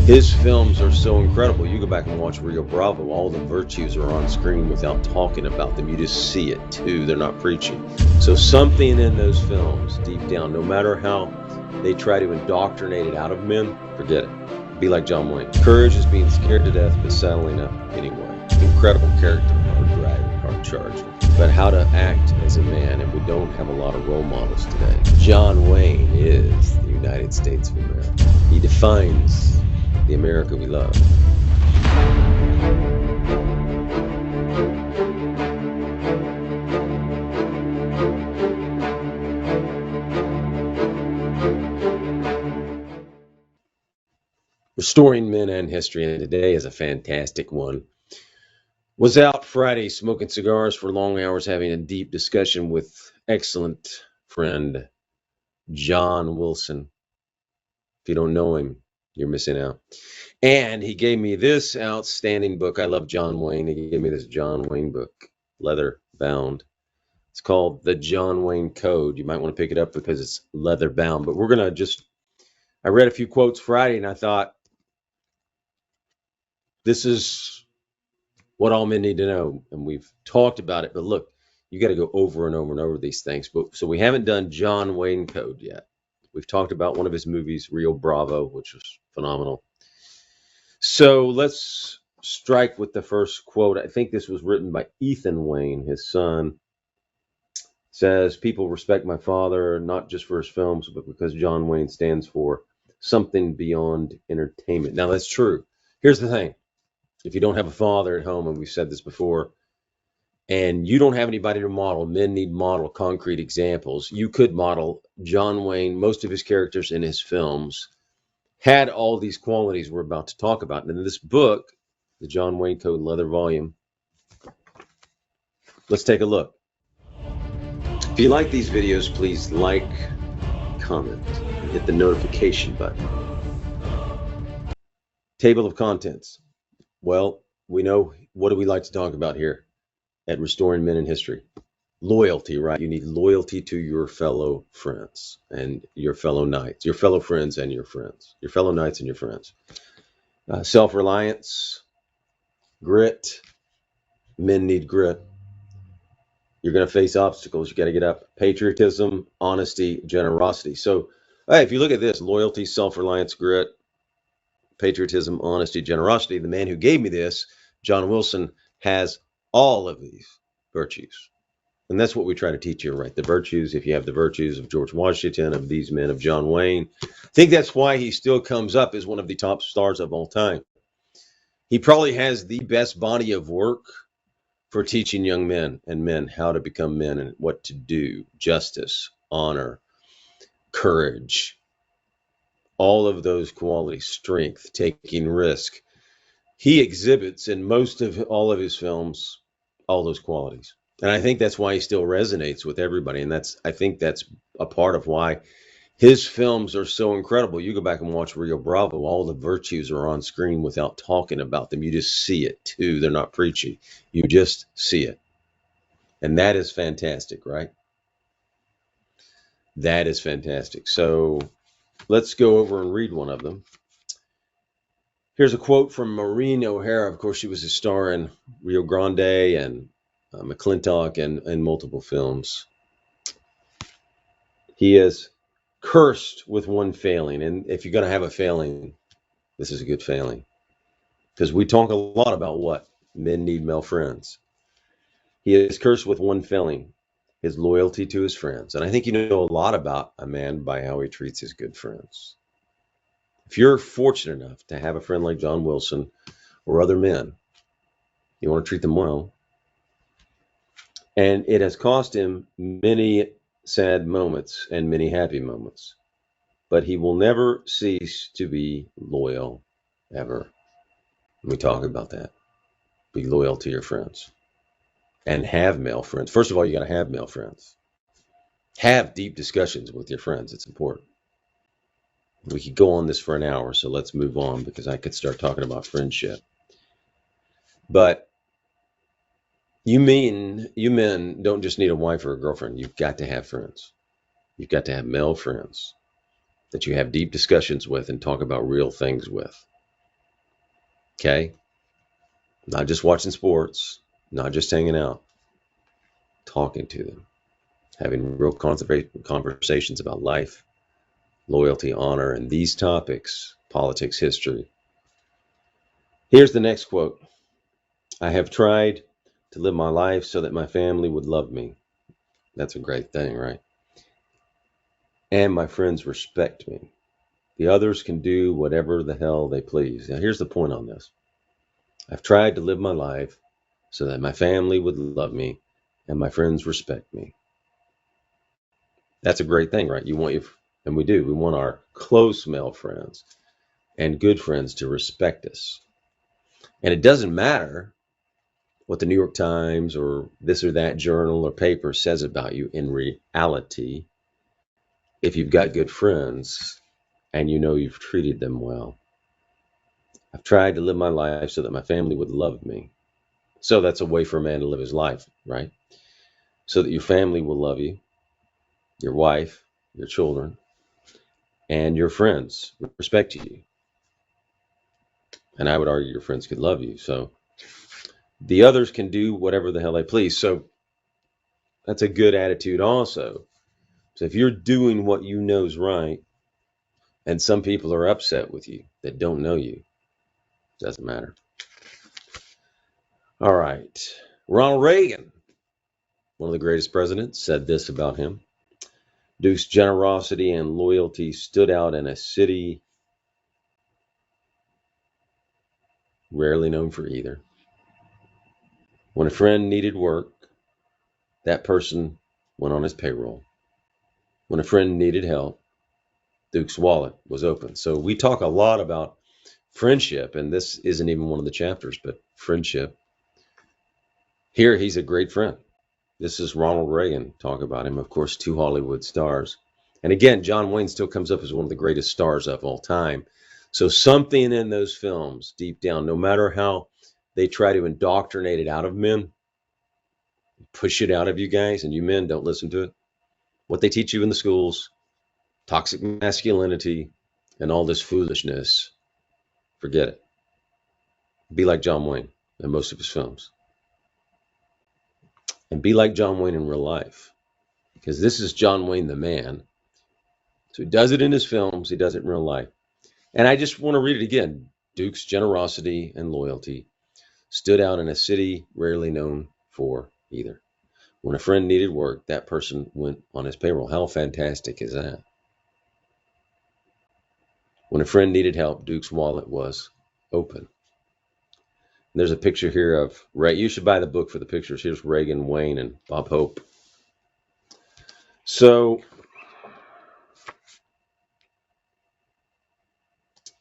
His films are so incredible. You go back and watch Rio Bravo, all the virtues are on screen without talking about them. You just see it too. They're not preaching. So something in those films, deep down, no matter how they try to indoctrinate it out of men, forget it. Be like John Wayne. Courage is being scared to death, but settling up anyway. Incredible character, hard driving, hard charging. But how to act as a man, and we don't have a lot of role models today. John Wayne is the United States of America. He defines the America we love. Restoring Men and History, and today is a fantastic one. Was out Friday smoking cigars for long hours, having a deep discussion with excellent friend John Wilson. If you don't know him, you're missing out. And he gave me this outstanding book. I love John Wayne. He gave me this John Wayne book, leather bound. It's called The John Wayne Code. You might want to pick it up because it's leather bound. But we're going to I read a few quotes Friday and I thought, this is what all men need to know. And we've talked about it. But look, you got to go over and over and over these things. So we haven't done John Wayne Code yet. We've talked about one of his movies, Rio Bravo, which was phenomenal. So let's strike with the first quote. I think this was written by Ethan Wayne, his son. Says, people respect my father, not just for his films, but because John Wayne stands for something beyond entertainment. Now, that's true. Here's the thing. If you don't have a father at home, and we've said this before, and you don't have anybody to model, men need model concrete examples. You could model John Wayne. Most of his characters in his films had all these qualities we're about to talk about. And in this book, the John Wayne Code leather volume, let's take a look. If you like these videos, please like, comment, and hit the notification button. Table of contents. Well, we know, what do we like to talk about here at Restoring Men in History? Loyalty, right? You need loyalty to your fellow friends and your fellow knights, your fellow friends and your friends, your fellow knights and your friends. Self-reliance, grit. Men need grit. You're going to face obstacles. You got to get up. Patriotism, honesty, generosity. So, hey, if you look at this, loyalty, self-reliance, grit, patriotism, honesty, generosity, the man who gave me this, John Wilson, has all of these virtues. And that's what we try to teach you, right? The virtues, if you have the virtues of George Washington, of these men, of John Wayne. I think that's why he still comes up as one of the top stars of all time. He probably has the best body of work for teaching young men and men how to become men and what to do. Justice, honor, courage, all of those qualities, strength, taking risk. He exhibits in all of his films all those qualities. And I think that's why he still resonates with everybody. And I think that's a part of why his films are so incredible. You go back and watch Rio Bravo, all the virtues are on screen without talking about them. You just see it too. They're not preaching. You just see it. And that is fantastic, right? That is fantastic. So let's go over and read one of them. Here's a quote from Maureen O'Hara. Of course, she was a star in Rio Grande and McClintock and multiple films. He is cursed with one failing. And if you're going to have a failing, this is a good failing. Because we talk a lot about what? Men need male friends. He is cursed with one failing, his loyalty to his friends. And I think you know a lot about a man by how he treats his good friends. If you're fortunate enough to have a friend like John Wilson or other men, you want to treat them well. And it has cost him many sad moments and many happy moments. But he will never cease to be loyal, ever. We talk about that. Be loyal to your friends. And have male friends. First of all, you got to have male friends. Have deep discussions with your friends. It's important. We could go on this for an hour, so let's move on because I could start talking about friendship. But you men don't just need a wife or a girlfriend. You've got to have friends. You've got to have male friends that you have deep discussions with and talk about real things with. Okay? Not just watching sports, not just hanging out, talking to them, having real conversations about life, loyalty, honor, and these topics, politics, history. Here's the next quote. I have tried to live my life so that my family would love me. That's a great thing, right? And my friends respect me. The others can do whatever the hell they please. Now, here's the point on this. I've tried to live my life so that my family would love me and my friends respect me. That's a great thing, right? You want your, and we do, we want our close male friends and good friends to respect us. And it doesn't matter what the New York Times or this or that journal or paper says about you. In reality, if you've got good friends and you know you've treated them well. I've tried to live my life so that my family would love me. So that's a way for a man to live his life, right? So that your family will love you, your wife, your children, and your friends respect you. And I would argue your friends could love you. So the others can do whatever the hell they please. So that's a good attitude also. So if you're doing what you know is right, and some people are upset with you that don't know you, it doesn't matter. All right. Ronald Reagan, one of the greatest presidents, said this about him. Duke's generosity and loyalty stood out in a city rarely known for either. When a friend needed work, that person went on his payroll. When a friend needed help, Duke's wallet was open. So we talk a lot about friendship, and this isn't even one of the chapters, but friendship. Here, he's a great friend. This is Ronald Reagan. Talk about him, of course, two Hollywood stars. And again, John Wayne still comes up as one of the greatest stars of all time. So something in those films, deep down, no matter how they try to indoctrinate it out of men, push it out of you guys, and you men don't listen to it. What they teach you in the schools, toxic masculinity, and all this foolishness, forget it. Be like John Wayne in most of his films. And be like John Wayne in real life. Because this is John Wayne the man. So he does it in his films, he does it in real life. And I just want to read it again. Duke's generosity and loyalty stood out in a city rarely known for either. When a friend needed work, that person went on his payroll. How fantastic is that? When a friend needed help, Duke's wallet was open. And there's a picture here of Ray. You should buy the book for the pictures. Here's Reagan, Wayne, and Bob Hope. So,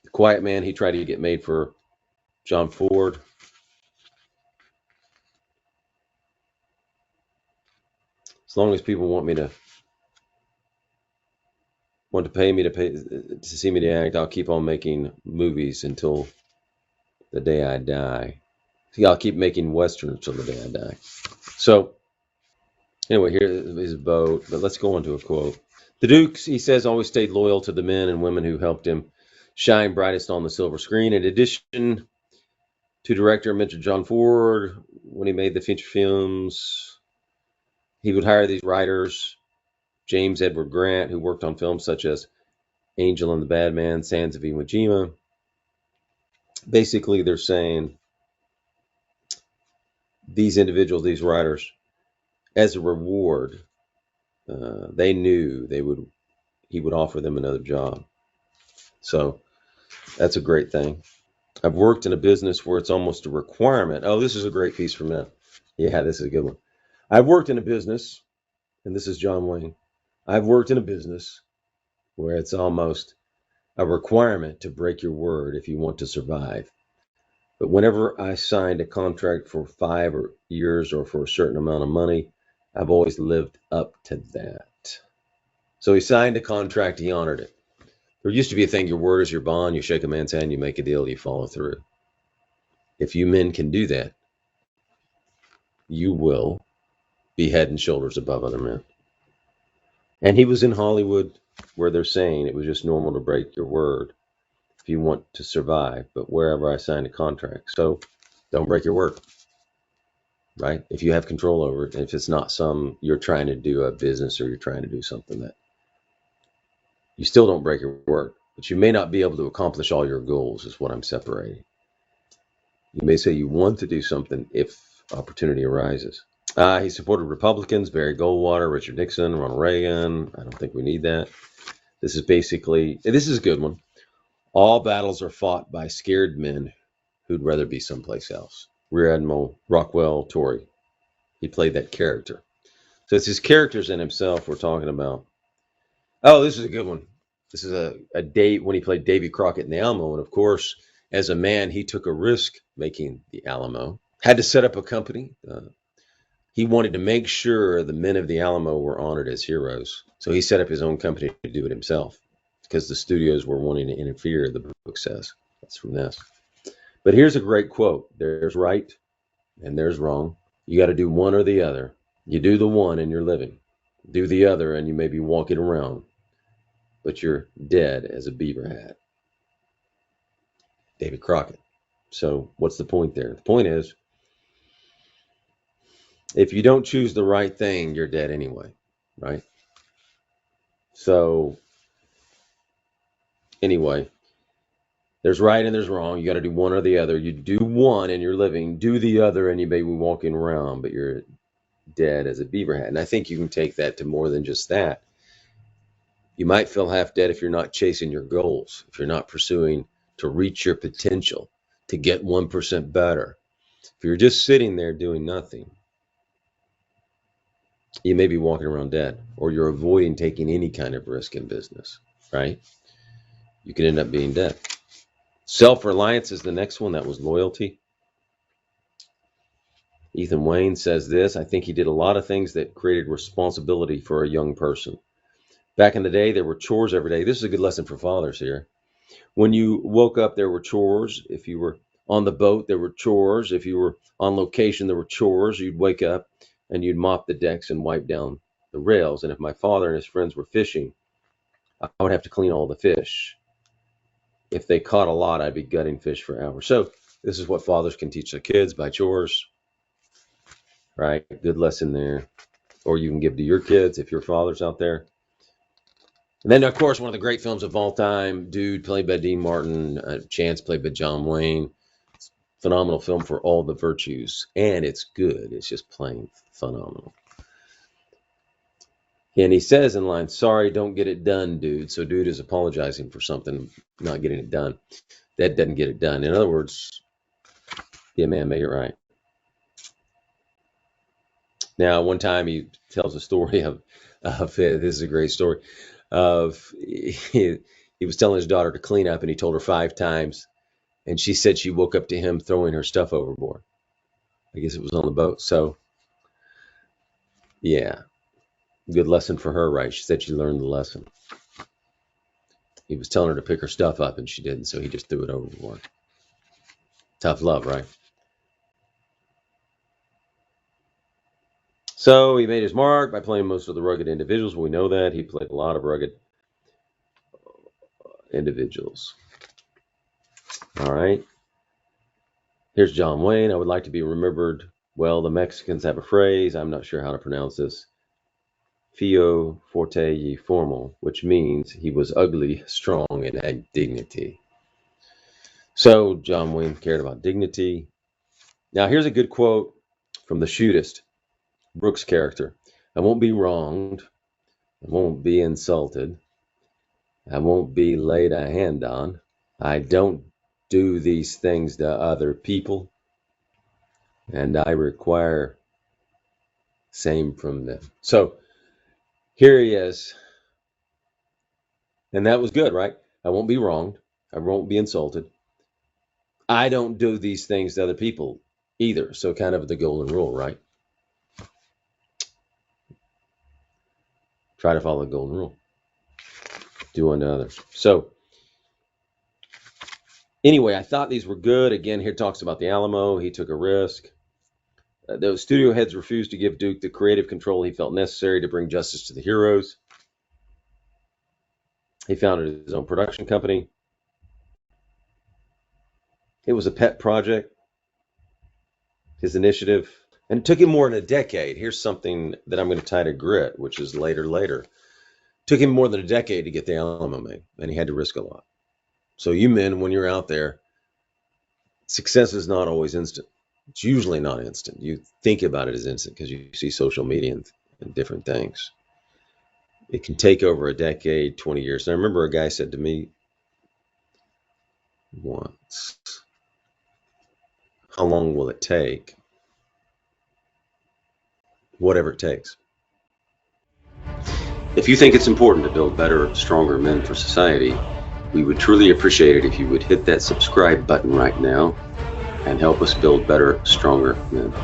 The Quiet Man, he tried to get made for John Ford. As long as people want to pay me to see me to act, I'll keep on making movies until the day I die. See, I'll keep making westerns until the day I die. So, anyway, here is his boat, but let's go on to a quote. The Duke, he says, always stayed loyal to the men and women who helped him shine brightest on the silver screen. In addition to director and mentor John Ford, when he made the feature films, he would hire these writers, James Edward Grant, who worked on films such as Angel and the Bad Man, Sands of Iwo Jima. Basically, they're saying these individuals, these writers, as a reward, they knew he would offer them another job. So that's a great thing. I've worked in a business where it's almost a requirement. Oh, this is a great piece for men. Yeah, this is a good one. I've worked in a business, and this is John Wayne. I've worked in a business where it's almost a requirement to break your word if you want to survive. But whenever I signed a contract for 5 years or for a certain amount of money, I've always lived up to that. So he signed a contract, he honored it. There used to be a thing, your word is your bond, you shake a man's hand, you make a deal, you follow through. If you men can do that, you will be head and shoulders above other men. And he was in Hollywood where they're saying it was just normal to break your word. If if you want to survive, but wherever I signed a contract. So don't break your word, right? If you have control over it, if it's not you're trying to do a business or you're trying to do something that you still don't break your word, but you may not be able to accomplish all your goals is what I'm separating. You may say you want to do something if opportunity arises. He supported Republicans, Barry Goldwater, Richard Nixon, Ronald Reagan. I don't think we need that. This is a good one. All battles are fought by scared men who'd rather be someplace else. Rear Admiral Rockwell Torrey. He played that character. So it's his characters in himself we're talking about. Oh, this is a good one. This is a date when he played Davy Crockett in the Alamo. And of course, as a man, he took a risk making the Alamo. Had to set up a company. He wanted to make sure the men of the Alamo were honored as heroes. So he set up his own company to do it himself because the studios were wanting to interfere, the book says. That's from this. But here's a great quote. There's right and there's wrong. You got to do one or the other. You do the one and you're living. Do the other and you may be walking around, but you're dead as a beaver hat. David Crockett. So what's the point there? The point is, if you don't choose the right thing, you're dead anyway, right? So anyway, there's right and there's wrong. You got to do one or the other. You do one and you're living. Do the other and you may be walking around, but you're dead as a beaver hat. And I think you can take that to more than just that. You might feel half dead if you're not chasing your goals, if you're not pursuing to reach your potential, to get 1% better. If you're just sitting there doing nothing, you may be walking around dead, or you're avoiding taking any kind of risk in business, right? You could end up being dead. Self-reliance is the next one. That was loyalty. Ethan Wayne says this: I think he did a lot of things that created responsibility for a young person. Back in the day, there were chores every day. This is a good lesson for fathers here. When you woke up, there were chores. If you were on the boat, there were chores. If you were on location, there were chores. You'd wake up and you'd mop the decks and wipe down the rails. And if my father and his friends were fishing, I would have to clean all the fish. If they caught a lot, I'd be gutting fish for hours. So this is what fathers can teach their kids by chores, right? Good lesson there. Or you can give to your kids if your father's out there. And then, of course, one of the great films of all time, Dude, played by Dean Martin, Chance, played by John Wayne. Phenomenal film for all the virtues. And it's good. It's just plain phenomenal. And he says in line, sorry, don't get it done, dude. So dude is apologizing for something, not getting it done. That doesn't get it done. In other words, yeah, man, make it right. Now, one time he tells a story of this is a great story, of he was telling his daughter to clean up, and he told her 5 times, and she said she woke up to him throwing her stuff overboard. I guess it was on the boat. So, yeah, good lesson for her, right? She said she learned the lesson. He was telling her to pick her stuff up, and she didn't, so he just threw it overboard. Tough love, right? So he made his mark by playing most of the rugged individuals. We know that. He played a lot of rugged individuals. All right. Here's John Wayne. I would like to be remembered. Well, the Mexicans have a phrase. I'm not sure how to pronounce this. Fio forte y formal, which means he was ugly, strong, and had dignity. So John Wayne cared about dignity. Now, here's a good quote from The Shootist, Brooks' character. I won't be wronged. I won't be insulted. I won't be laid a hand on. I don't do these things to other people, and I require same from them. So here he is. And that was good, right? I won't be wronged. I won't be insulted. I don't do these things to other people either. So kind of the golden rule, right? Try to follow the golden rule. Do unto others. So anyway, I thought these were good. Again, here talks about the Alamo. He took a risk. Those studio heads refused to give Duke the creative control he felt necessary to bring justice to the heroes. He founded his own production company. It was a pet project, his initiative. And it took him more than a decade. Here's something that I'm going to tie to grit, which is later. Took him more than a decade to get the Alamo made, and he had to risk a lot. So you men, when you're out there, success is not always instant. It's usually not instant. You think about it as instant because you see social media and different things. It can take over a decade, 20 years. And I remember a guy said to me once, how long will it take? Whatever it takes. If you think it's important to build better, stronger men for society, we would truly appreciate it if you would hit that subscribe button right now and help us build better, stronger men.